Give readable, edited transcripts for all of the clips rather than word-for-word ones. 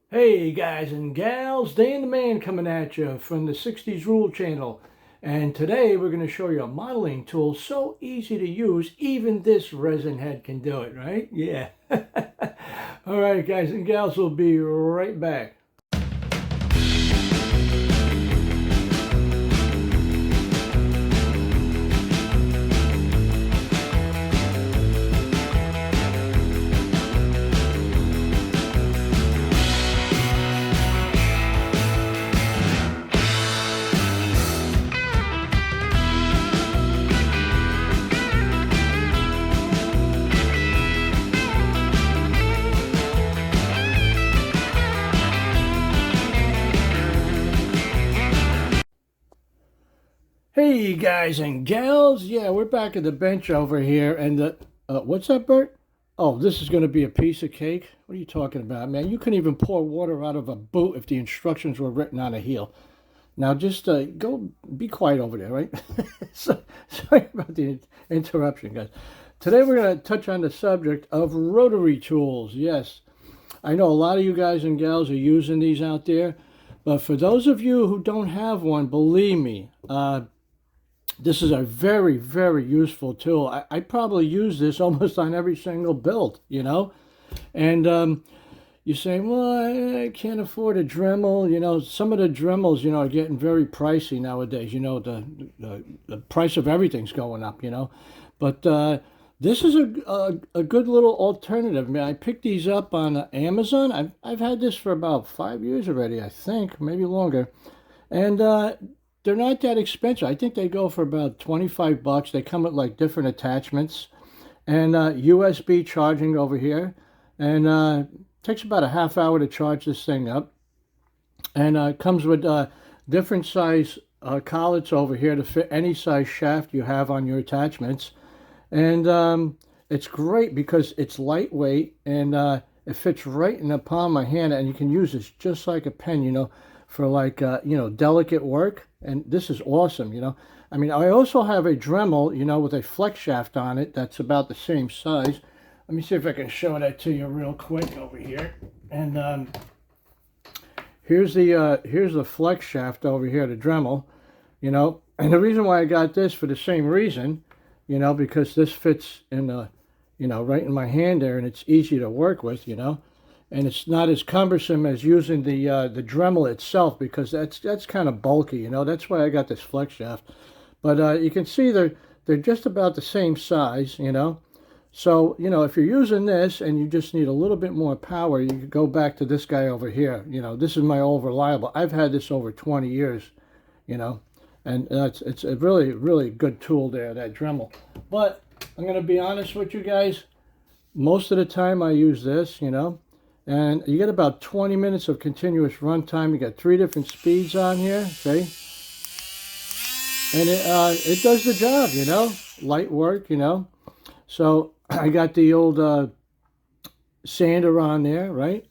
Hey guys and gals, Dan the Man coming at you from the 60s Rule channel. And today we're going to show you a modeling tool so easy to use, even this resin head can do it, right? Yeah. All right, guys and gals, we'll be right back. Hey guys and gals, yeah, we're back at the bench over here, and what's that, Bert? Oh, this is going to be a piece of cake. What are you talking about, man? You couldn't even pour water out of a boot if the instructions were written on a heel. Now, just go be quiet over there, right? So, sorry about the interruption, guys. Today, we're going to touch on the subject of rotary tools. Yes, I know a lot of you guys and gals are using these out there, but for those of you who don't have one, believe me, this is a very, very useful tool. I probably use this almost on every single build, you know? And you're saying, well, I can't afford a Dremel. You know, some of the Dremels, are getting very pricey nowadays. You know, the price of everything's going up, But this is a good little alternative. Man, I picked these up on Amazon. I've had this for about 5 years already, I think, maybe longer. And they're not that expensive. I think they go for about 25 bucks. They come with like different attachments and USB charging over here. And takes about a half hour to charge this thing up. And it comes with different size collets over here to fit any size shaft you have on your attachments. And it's great because it's lightweight and it fits right in the palm of my hand. And you can use this just like a pen, for like, delicate work. And this is awesome. I mean, I also have a Dremel, with a flex shaft on it that's about the same size. Let me see if I can show that to you real quick over here. And here's the flex shaft over here, the Dremel, And the reason why I got this for the same reason, because this fits in the, right in my hand there, and it's easy to work with, and it's not as cumbersome as using the Dremel itself, because that's kind of bulky, That's why I got this flex shaft. But you can see they're just about the same size, So, if you're using this and you just need a little bit more power, you can go back to this guy over here. This is my old reliable. I've had this over 20 years, and it's a really, really good tool there, that Dremel. But I'm going to be honest with you guys. Most of the time I use this, and you get about 20 minutes of continuous run time. You got 3 different speeds on here, see? And it does the job, light work, So I got the old sander on there, right?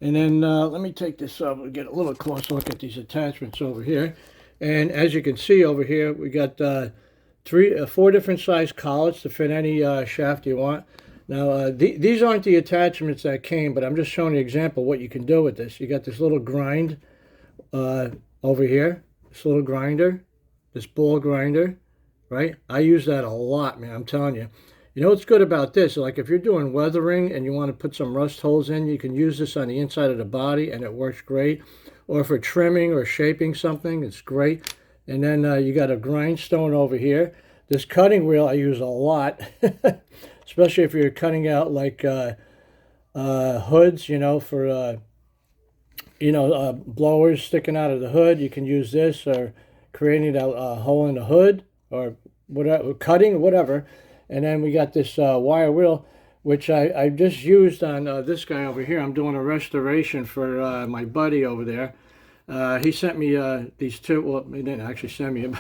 And then let me take this up and get a little closer look at these attachments over here. And as you can see over here, we got 4 different size collets to fit any shaft you want. Now, these aren't the attachments that came, but I'm just showing you an example of what you can do with this. You got this little grind over here, this little grinder, this ball grinder, right? I use that a lot, man, I'm telling you. You know what's good about this? Like if you're doing weathering and you want to put some rust holes in, you can use this on the inside of the body and it works great. Or for trimming or shaping something, it's great. And then you got a grindstone over here. This cutting wheel I use a lot, especially if you're cutting out like hoods, for blowers sticking out of the hood. You can use this, or creating a hole in the hood, or whatever, cutting, whatever. And then we got this wire wheel, which I just used on this guy over here. I'm doing a restoration for my buddy over there. He sent me these two. Well, he didn't actually send me them.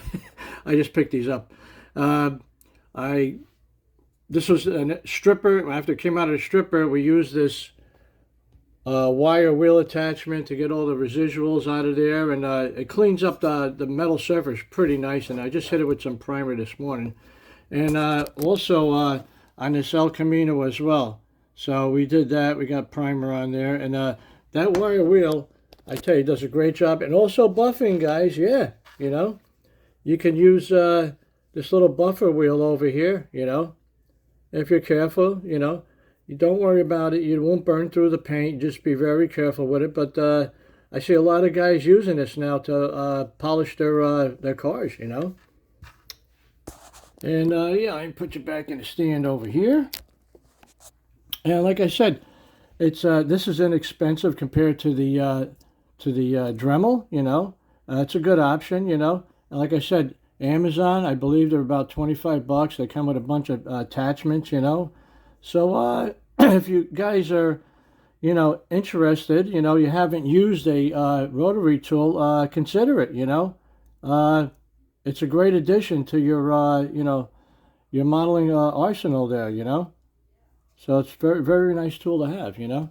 I just picked these up. This was a stripper. After it came out of the stripper, we used this wire wheel attachment to get all the residuals out of there, and it cleans up the metal surface pretty nice. And I just hit it with some primer this morning. And also on this El Camino as well. So we did that. We got primer on there. And that wire wheel, I tell you, does a great job. And also buffing, guys. Yeah, you know, you can use this little buffer wheel over here, you know, if you're careful, you know. You don't worry about it. You won't burn through the paint. Just be very careful with it. But I see a lot of guys using this now to polish their cars, you know. And yeah, I can put you back in the stand over here. And like I said, it's this is inexpensive compared to the Dremel, you know. It's a good option, you know. And like I said, Amazon, I believe they're about 25 bucks. They come with a bunch of attachments, you know. So if you guys are, you know, interested, you know, you haven't used a rotary tool, consider it, you know. It's a great addition to your, you know, your modeling arsenal there, you know. So it's very, very nice tool to have, you know.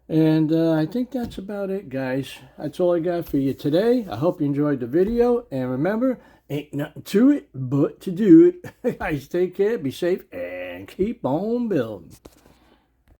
And I think that's about it, guys. That's all I got for you today. I hope you enjoyed the video. And remember, ain't nothing to it but to do it. Guys, take care, be safe, and keep on building.